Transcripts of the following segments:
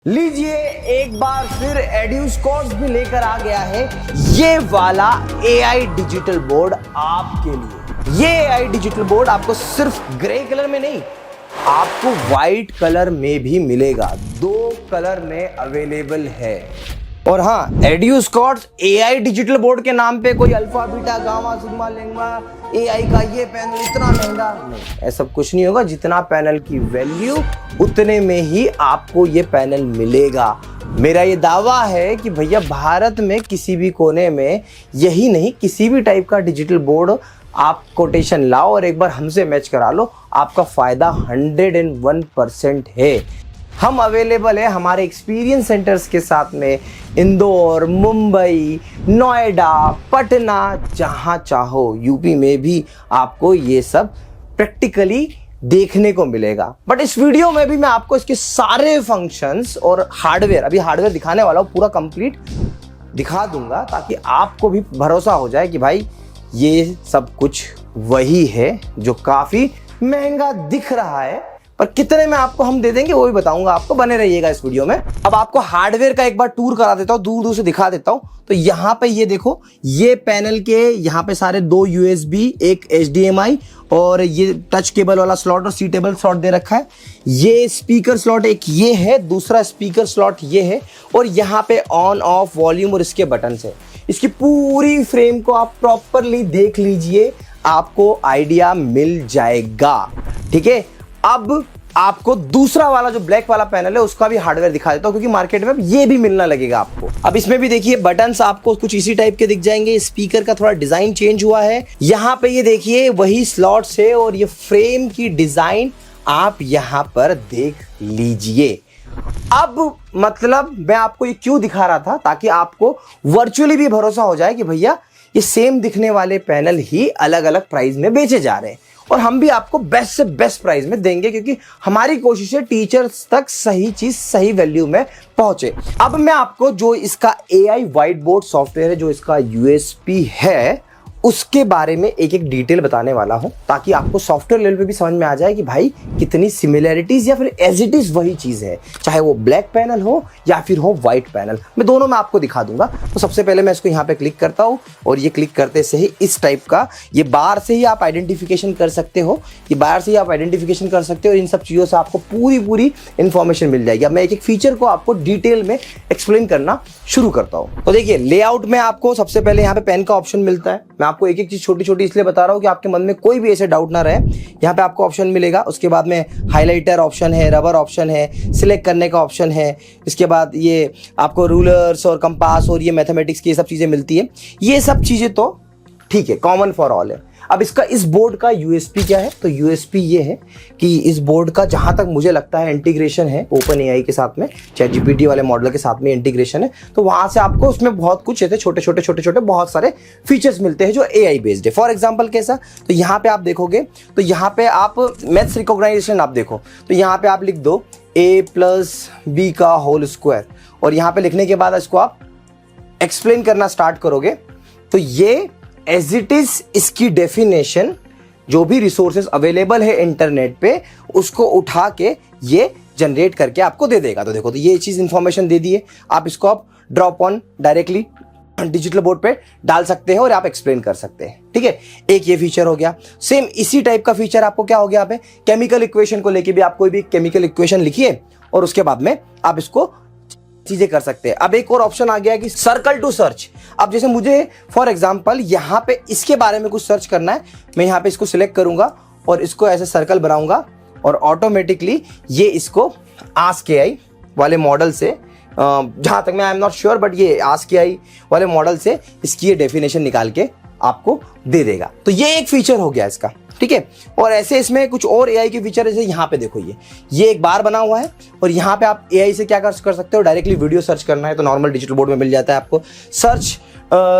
लीजिए एक बार फिर एड्यूस्कॉर्स भी लेकर आ गया है ये वाला एआई डिजिटल बोर्ड आपके लिए। ये एआई डिजिटल बोर्ड आपको सिर्फ ग्रे कलर में नहीं, आपको व्हाइट कलर में भी मिलेगा। दो कलर में अवेलेबल है। और हाँ, एड्यूस्कॉर्स एआई डिजिटल बोर्ड के नाम पे कोई अल्फा बीटा गामा सिग्मा लेंगा एआई का ये पैनल इतना महंगा नहीं, ऐसा कुछ नहीं होगा। जितना पैनल की वैल्यू उतने में ही आपको ये पैनल मिलेगा। मेरा ये दावा है कि भैया भारत में किसी भी कोने में, यही नहीं किसी भी टाइप का डिजिटल बोर्ड आप कोटेशन लाओ और एक बार हमसे मैच करा लो, आपका फायदा 101% है। हम अवेलेबल है हमारे एक्सपीरियंस सेंटर्स के साथ में इंदौर, मुंबई, नोएडा, पटना, जहां चाहो यूपी में भी आपको ये सब प्रैक्टिकली देखने को मिलेगा। बट इस वीडियो में भी मैं आपको इसके सारे फंक्शंस और हार्डवेयर, अभी हार्डवेयर दिखाने वाला हूं, पूरा कंप्लीट दिखा दूंगा ताकि आपको भी भरोसा हो जाए कि भाई ये सब कुछ वही है जो काफी महंगा दिख रहा है, पर कितने में आपको हम दे देंगे वो भी बताऊंगा आपको। बने रहिएगा इस वीडियो में। अब आपको हार्डवेयर का एक बार टूर करा देता हूं, दूर दूर से दिखा देता हूं। तो यहाँ पे ये देखो, ये पैनल के यहाँ पे सारे दो USB, एक HDMI और ये टच केबल वाला स्लॉट और सीटेबल स्लॉट दे रखा है। ये स्पीकर स्लॉट एक ये है, दूसरा स्पीकर स्लॉट ये है और यहाँ पे ऑन ऑफ वॉल्यूम और इसके बटन है। इसकी पूरी फ्रेम को आप प्रॉपरली देख लीजिए, आपको आइडिया मिल जाएगा। ठीक है, अब आपको दूसरा वाला जो ब्लैक वाला पैनल है उसका भी हार्डवेयर दिखा देता हूं, क्योंकि मार्केट में ये भी मिलना लगेगा आपको। अब इसमें भी देखिए बटन्स आपको कुछ इसी टाइप के दिख जाएंगे। स्पीकर का थोड़ा डिजाइन चेंज हुआ है। यहाँ पे ये देखिए वही स्लॉट्स है और ये फ्रेम की डिजाइन आप यहाँ पर देख लीजिए। अब मतलब मैं आपको ये क्यों दिखा रहा था, ताकि आपको वर्चुअली भी भरोसा हो जाए कि भैया ये सेम दिखने वाले पैनल ही अलग अलग प्राइस में बेचे जा रहे हैं और हम भी आपको बेस्ट से बेस्ट प्राइस में देंगे, क्योंकि हमारी कोशिश है टीचर्स तक सही चीज सही वैल्यू में पहुंचे। अब मैं आपको जो इसका एआई व्हाइट बोर्ड सॉफ्टवेयर है, जो इसका यूएसपी है, उसके बारे में एक एक डिटेल बताने वाला हूं, ताकि आपको सॉफ्टवेयर लेवल पे भी समझ में आ जाए कि भाई कितनी सिमिलरिटीज या फिर एज इट इज वही चीज है, चाहे वो ब्लैक पैनल हो या फिर हो व्हाइट पैनल। मैं दोनों में आपको दिखा दूंगा। तो सबसे पहले मैं इसको यहाँ पे क्लिक करता हूँ और ये क्लिक करते से ही इस टाइप का, ये बार से ही आप आइडेंटिफिकेशन कर सकते हो, ये बार से ही आप आइडेंटिफिकेशन कर सकते हो। इन सब चीज़ों से आपको पूरी इंफॉर्मेशन मिल जाएगी। अब मैं एक एक फीचर को आपको डिटेल में एक्सप्लेन करना शुरू करता हूँ। तो देखिए, लेआउट में आपको सबसे पहले यहाँ पे पेन का ऑप्शन मिलता है। मैं आपको एक एक चीज छोटी छोटी इसलिए बता रहा हूँ कि आपके मन में कोई भी ऐसे डाउट ना रहे। यहाँ पे आपको ऑप्शन मिलेगा, उसके बाद में हाइलाइटर ऑप्शन है, रबर ऑप्शन है, सिलेक्ट करने का ऑप्शन है। इसके बाद ये आपको रूलर्स और कंपास और ये मैथमेटिक्स की ये सब चीजें मिलती है। ये सब चीजें तो ठीक है, कॉमन फॉर ऑल है। अब इसका इस बोर्ड का यूएसपी क्या है? तो यूएसपी ये है कि इस बोर्ड का जहां तक मुझे लगता है इंटीग्रेशन है ओपन एआई के साथ में, चैट जीपीटी वाले मॉडल के साथ में इंटीग्रेशन है। तो वहां से आपको उसमें बहुत कुछ ऐसे छोटे छोटे बहुत सारे फीचर्स मिलते हैं जो एआई बेस्ड है। फॉर एग्जांपल कैसा? तो यहाँ पे आप देखोगे तो यहाँ पे आप मैथ्स रिकॉग्नाइजेशन आप देखो, तो यहाँ पे आप लिख दो a+b का होल स्क्वायर और यहाँ पे लिखने के बाद इसको आप एक्सप्लेन करना स्टार्ट करोगे तो ये एज इट इज इसकी डेफिनेशन जो भी रिसोर्सेज अवेलेबल है इंटरनेट पे उसको उठा के ये जनरेट करके आपको दे देगा। तो देखो, तो ये चीज इंफॉर्मेशन दे दी है। आप इसको आप drop on directly digital board पे डाल सकते हैं और आप एक्सप्लेन कर सकते हैं। ठीक है, एक ये फीचर हो गया। सेम इसी टाइप का फीचर आपको क्या हो गया, यहाँ पे केमिकल इक्वेशन को लेके भी आप कोई भी केमिकल इक्वेशन लिखिए और उसके बाद में आप इसको चीजें कर सकते हैं। अब एक और ऑप्शन आ गया कि सर्कल टू सर्च। अब जैसे मुझे फॉर एग्जांपल यहाँ पे इसके बारे में कुछ सर्च करना है, मैं यहाँ पे इसको सिलेक्ट करूंगा और इसको ऐसे सर्कल बनाऊंगा और ऑटोमेटिकली ये इसको आस्क एआई वाले मॉडल से, जहां तक मैं I am not sure, but ये आस्क एआई वाले मॉडल से इसकी ये डेफिनेशन निकाल के आपको दे देगा। तो ये एक फीचर हो गया इसका। ठीक है, और ऐसे इसमें कुछ और एआई के फीचर, जैसे यहाँ पे देखो ये एक बार बना हुआ है और यहाँ पे आप एआई से क्या कर सकते हो, डायरेक्टली वीडियो सर्च करना है तो नॉर्मल डिजिटल बोर्ड में मिल जाता है आपको। सर्च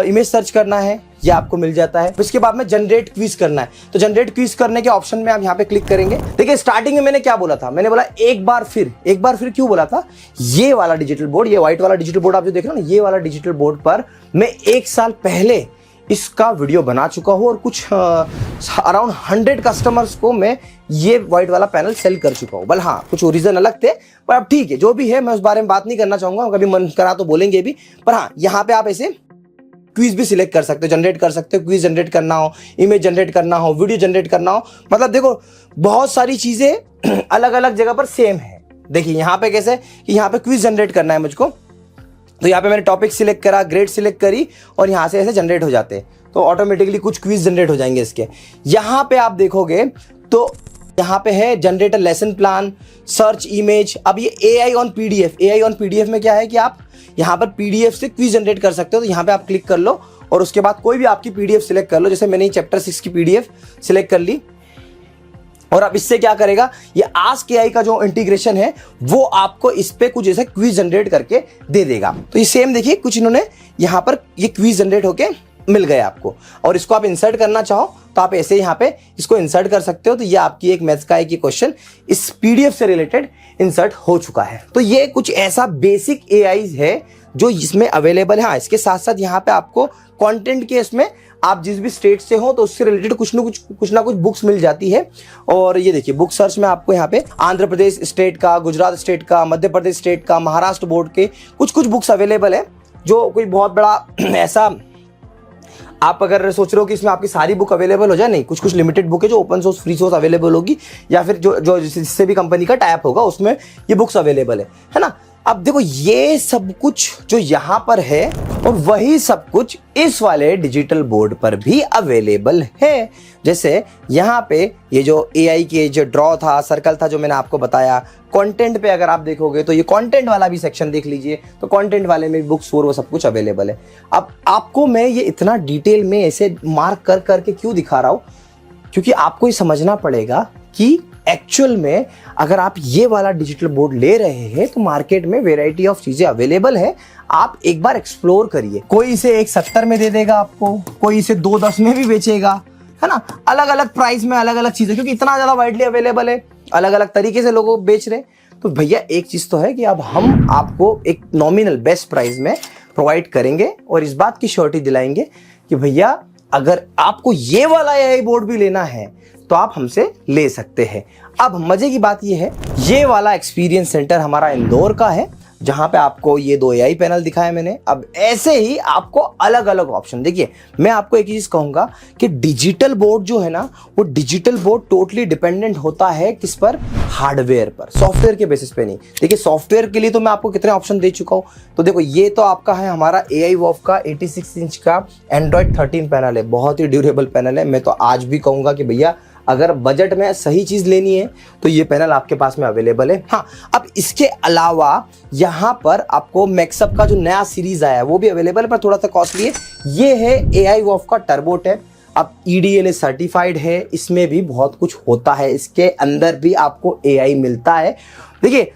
इमेज सर्च करना है ये आपको मिल जाता है। इसके बाद में जनरेट क्विज करना है तो जनरेट क्विज करने के ऑप्शन में आप यहाँ पे क्लिक करेंगे। देखिए, स्टार्टिंग में मैंने क्या बोला था, मैंने बोला एक बार फिर क्यों बोला था? ये वाला डिजिटल बोर्ड, ये व्हाइट वाला डिजिटल बोर्ड आप जो देख रहे हो ना, ये वाला डिजिटल बोर्ड पर मैं 1 साल पहले इसका वीडियो बना चुका हूं और कुछ अराउंड 100 कस्टमर्स को मैं ये व्हाइट वाला पैनल सेल कर चुका हूं। बल हाँ, कुछ रीजन अलग थे, पर अब ठीक है, जो भी है मैं उस बारे में बात नहीं करना चाहूंगा, कभी मन करा तो बोलेंगे भी। पर हाँ, यहाँ पे आप ऐसे क्विज भी सिलेक्ट कर सकते हो, जनरेट कर सकते हो, क्विज जनरेट करना हो, इमेज जनरेट करना हो, वीडियो जनरेट करना हो, मतलब देखो बहुत सारी चीजें अलग अलग जगह पर सेम है। देखिए यहाँ पे कैसे कि यहाँ पे क्विज जनरेट करना है मुझको, तो यहाँ पे मैंने टॉपिक सिलेक्ट करा, ग्रेड सिलेक्ट करी और यहाँ से ऐसे जनरेट हो जाते हैं, तो ऑटोमेटिकली कुछ क्विज जनरेट हो जाएंगे इसके। यहाँ पे आप देखोगे तो यहाँ पे है generate a lesson plan, search image. अब ये AI on PDF, AI on PDF में क्या है कि आप यहाँ पर PDF से क्विज जनरेट कर सकते हो। तो यहाँ पे आप क्लिक कर लो और उसके बाद कोई भी आपकी PDF सिलेक्ट कर लो, जैसे मैंने चैप्टर 6 की PDF सिलेक्ट कर ली। और अब इससे क्या करेगा, ये आस्क AI का जो इंटीग्रेशन है वो आपको इस पे कुछ ऐसे क्विज जनरेट करके दे देगा। तो ये सेम देखिए, कुछ इन्होंने यहाँ पर ये क्विज जनरेट होके मिल गया आपको, और इसको आप इंसर्ट करना चाहो तो आप ऐसे यहाँ पे इसको इंसर्ट कर सकते हो। तो ये आपकी एक मैथ्स का एक क्वेश्चन इस PDF से रिलेटेड इंसर्ट हो चुका है। तो ये कुछ ऐसा बेसिक AI है जो इसमें अवेलेबल है। हाँ, इसके साथ साथ यहाँ पे आपको कंटेंट के इसमें आप जिस भी स्टेट से हो तो उससे रिलेटेड कुछ ना कुछ बुक्स मिल जाती है। और ये देखिए बुक सर्च में आपको यहाँ पे आंध्र प्रदेश स्टेट का, गुजरात स्टेट का, मध्य प्रदेश स्टेट का, महाराष्ट्र बोर्ड के कुछ बुक्स अवेलेबल है। जो कोई बहुत बड़ा ऐसा आप अगर सोच रहे हो कि इसमें आपकी सारी बुक अवेलेबल हो जाए, नहीं, कुछ लिमिटेड बुक है जो open source, free source available होगी, या फिर जो जिससे भी कंपनी का टाइप होगा उसमें ये बुक्स अवेलेबल है ना। अब देखो ये सब कुछ जो यहाँ पर है और वही सब कुछ इस वाले डिजिटल बोर्ड पर भी अवेलेबल है। जैसे यहाँ पे ये जो AI के जो ड्रॉ था, सर्कल था, जो मैंने आपको बताया, कंटेंट पे अगर आप देखोगे तो ये कंटेंट वाला भी सेक्शन देख लीजिए, तो कंटेंट वाले में बुक्स और वो सब कुछ अवेलेबल है। अब आपको मैं ये इतना डिटेल में ऐसे मार्क कर करके क्यों दिखा रहा हूँ, क्योंकि आपको ये समझना पड़ेगा कि एक्चुअल में अगर आप ये वाला डिजिटल बोर्ड ले रहे हैं तो मार्केट में वैरायटी ऑफ चीजें अवेलेबल है। आप एक बार एक्सप्लोर करिए। कोई इसे 170 में दे देगा आपको, कोई इसे 210 में भी बेचेगा, है ना, अलग अलग प्राइस में अलग अलग चीजें, क्योंकि इतना ज्यादा वाइडली अवेलेबल है, अलग अलग तरीके से लोग बेच रहे हैं। तो भैया एक चीज तो है कि अब हम आपको एक नॉमिनल बेस्ट प्राइस में प्रोवाइड करेंगे और इस बात की श्योरिटी दिलाएंगे कि भैया अगर आपको ये वाला AI बोर्ड भी लेना है तो आप हमसे ले सकते हैं। अब मजे की बात ये है, ये वाला एक्सपीरियंस सेंटर हमारा इंदौर का है, जहां पे आपको ये 2 AI पैनल दिखाए मैंने। अब ऐसे ही आपको अलग अलग ऑप्शन, देखिए मैं आपको एक चीज कहूंगा कि डिजिटल बोर्ड जो है ना, वो डिजिटल बोर्ड टोटली डिपेंडेंट होता है किस पर, हार्डवेयर पर, सॉफ्टवेयर के बेसिस पे नहीं। देखिए सॉफ्टवेयर के लिए तो मैं आपको कितने ऑप्शन दे चुका हूं। तो देखो ये तो आपका है हमारा AI वॉफ का 86 इंच का Android 13 पैनल है, बहुत ही ड्यूरेबल पैनल है। मैं तो आज भी कहूंगा कि भैया अगर बजट में सही चीज लेनी है तो ये पैनल आपके पास में अवेलेबल है। हाँ, अब इसके अलावा यहाँ पर आपको मैक्सअप का जो नया सीरीज आया है वो भी अवेलेबल है, पर थोड़ा सा कॉस्टली है। ये है AI वॉफ का टर्बो टैब। अब EDLA सर्टिफाइड है, इसमें भी बहुत कुछ होता है, इसके अंदर भी आपको AI मिलता है। देखिए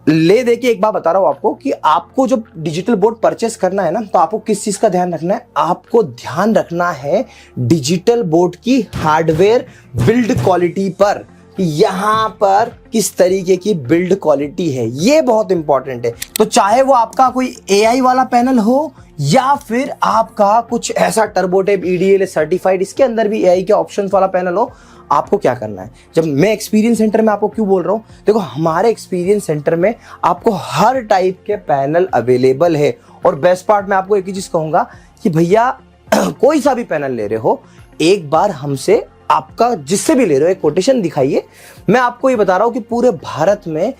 ले देखिए, एक बात बता रहा हूं आपको कि आपको जो डिजिटल बोर्ड परचेस करना है ना, तो आपको किस चीज का ध्यान रखना है, आपको ध्यान रखना है डिजिटल बोर्ड की हार्डवेयर बिल्ड क्वालिटी पर, यहां पर किस तरीके की बिल्ड क्वालिटी है, ये बहुत इंपॉर्टेंट है। तो चाहे वो आपका कोई AI वाला पैनल हो या फिर आपका कुछ ऐसा टर्बोटेप EDLA सर्टिफाइड, इसके अंदर भी AI के ऑप्शंस वाला पैनल हो, आपको क्या करना है। जब मैं एक्सपीरियंस सेंटर में आपको क्यों बोल रहा हूं, देखो हमारे एक्सपीरियंस सेंटर में आपको हर टाइप के पैनल अवेलेबल है। और बेस्ट पार्ट मैं आपको एक ही चीज कहूंगा कि भैया कोई सा भी पैनल ले रहे हो, एक बार हमसे आपका जिससे भी ले रहे हो एक कोटेशन दिखाइए। मैं आपको ये बता रहा हूं कि पूरे भारत में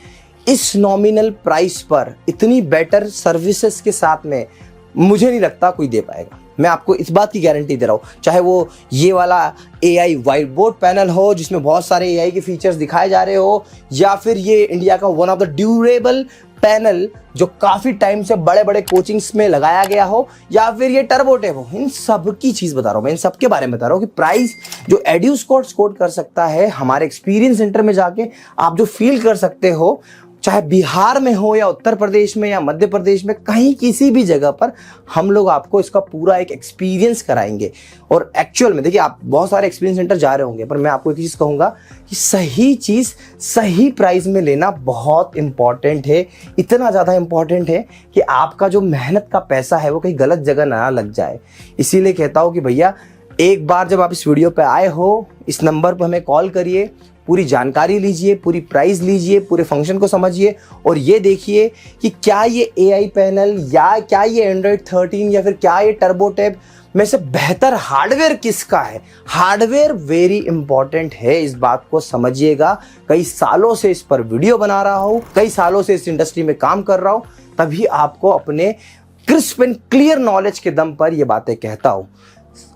इस नॉमिनल प्राइस पर इतनी बेटर सर्विसेज के साथ में मुझे नहीं लगता कोई दे पाएगा। मैं आपको इस बात की गारंटी दे रहा हूं, चाहे वो ये वाला AI व्हाइट बोर्ड पैनल हो जिसमें बहुत सारे AI के फीचर्स दिखाए जा रहे हो, या फिर ये इंडिया का one of the durable panel जो काफी टाइम से बड़े बड़े कोचिंग्स में लगाया गया हो, या फिर ये टर्बोटेप हो, इन सब की चीज बता रहा हूं मैं, इन सब के बारे में बता रहा हूं कि प्राइस जो एड्यूस्कोर स्कोर कर सकता है, हमारे एक्सपीरियंस सेंटर में जाके आप जो फील कर सकते हो, चाहे बिहार में हो या उत्तर प्रदेश में या मध्य प्रदेश में, कहीं किसी भी जगह पर हम लोग आपको इसका पूरा एक एक्सपीरियंस कराएंगे। और एक्चुअल में देखिए आप बहुत सारे एक्सपीरियंस सेंटर जा रहे होंगे, पर मैं आपको एक चीज कहूंगा कि सही चीज सही प्राइस में लेना बहुत इंपॉर्टेंट है। इतना ज्यादा इंपॉर्टेंट है कि आपका जो मेहनत का पैसा है वो कहीं गलत जगह ना लग जाए। इसीलिए कहता हूं कि भैया एक बार जब आप इस वीडियो पे आए हो, इस नंबर पर हमें कॉल करिए, पूरी जानकारी लीजिए, पूरी प्राइस लीजिए, पूरे फंक्शन को समझिए और ये देखिए कि क्या ये AI पैनल या क्या ये एंड्रॉयड 13 या फिर क्या ये टर्बो टैब में से बेहतर हार्डवेयर किसका है। हार्डवेयर वेरी इंपॉर्टेंट है, इस बात को समझिएगा। कई सालों से इस पर वीडियो बना रहा हूं, कई सालों से इस इंडस्ट्री में काम कर रहा हूं, तभी आपको अपने क्रिस्प एंड क्लियर नॉलेज के दम पर ये बातें कहता हूं।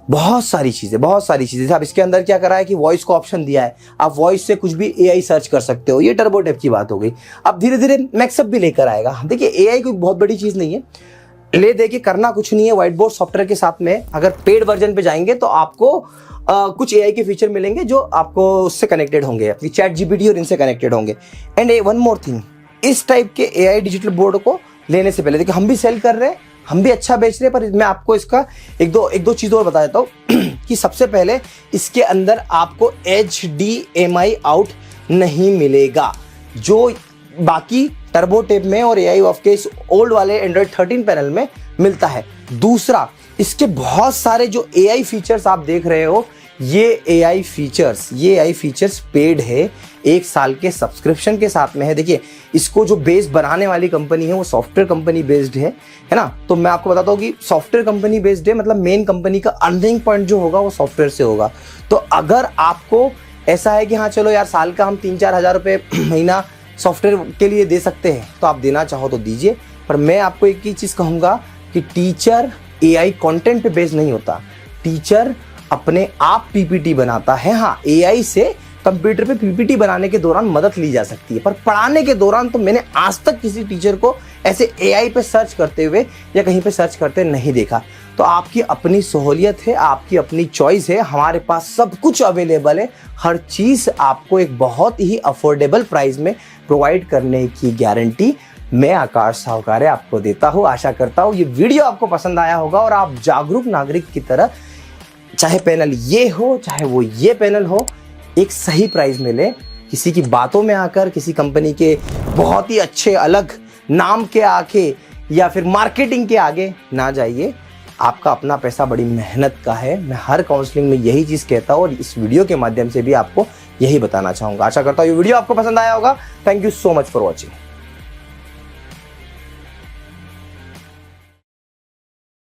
बहुत सारी चीजें। अब इसके अंदर क्या करा है कि वॉइस को ऑप्शन दिया है, आप वॉइस से कुछ भी AI सर्च कर सकते हो। ये टर्बो टैब की बात हो गई। अब धीरे धीरे मैक्सअप भी लेकर आएगा। देखिए AI कोई बहुत बड़ी चीज नहीं है, ले दे के करना कुछ नहीं है। व्हाइट बोर्ड सॉफ्टवेयर के साथ में अगर पेड वर्जन पे जाएंगे तो आपको कुछ AI के फीचर मिलेंगे जो आपको उससे कनेक्टेड होंगे, अपनी ChatGPT और इनसे कनेक्टेड होंगे। एंड वन मोर थिंग, इस टाइप के AI डिजिटल बोर्ड को लेने से पहले देखिए हम भी सेल कर रहे हैं, हम भी अच्छा बेच रहे हैं, पर मैं आपको इसका एक दो चीज और बता देता हूँ कि सबसे पहले इसके अंदर आपको HDMI आउट नहीं मिलेगा, जो बाकी टर्बो टैब में और AI ऑफ के इस ओल्ड वाले एंड्रॉयड 13 पैनल में मिलता है। दूसरा, इसके बहुत सारे जो AI फीचर्स आप देख रहे हो, ये AI फीचर्स पेड है, 1 साल के सब्सक्रिप्शन के साथ में है। देखिए इसको जो बेस बनाने वाली कंपनी है वो सॉफ्टवेयर कंपनी बेस्ड है ना। तो मैं आपको बताता हूँ कि सॉफ्टवेयर कंपनी बेस्ड है, मतलब मेन कंपनी का अर्निंग पॉइंट जो होगा वो सॉफ्टवेयर से होगा। तो अगर आपको ऐसा है कि हाँ चलो यार साल का हम 3-4 हज़ार रुपये महीना सॉफ्टवेयर के लिए दे सकते हैं, तो आप देना चाहो तो दीजिए। पर मैं आपको एक ही चीज़ कहूँगा कि टीचर AI कंटेंट पे बेस्ड नहीं होता, टीचर अपने आप PPT बनाता है। हाँ, AI से कंप्यूटर पे PPT बनाने के दौरान मदद ली जा सकती है, पर पढ़ाने के दौरान तो मैंने आज तक किसी टीचर को ऐसे AI पे सर्च करते हुए या कहीं पे सर्च करते नहीं देखा। तो आपकी अपनी सहूलियत है, आपकी अपनी चॉइस है, हमारे पास सब कुछ अवेलेबल है। हर चीज़ आपको एक बहुत ही अफोर्डेबल प्राइस में प्रोवाइड करने की गारंटी मैं आकाश साहूकार आपको देता हूँ। आशा करता हूँ ये वीडियो आपको पसंद आया होगा और आप जागरूक नागरिक की तरह, चाहे पैनल ये हो चाहे वो ये पैनल हो, एक सही प्राइस में ले। किसी की बातों में आकर, किसी कंपनी के बहुत ही अच्छे अलग नाम के आके या फिर मार्केटिंग के आगे ना जाइए। आपका अपना पैसा बड़ी मेहनत का है। मैं हर काउंसलिंग में यही चीज़ कहता हूँ और इस वीडियो के माध्यम से भी आपको यही बताना चाहूँगा। आशा करता हूँ ये वीडियो आपको पसंद आया होगा। Thank you so much for watching.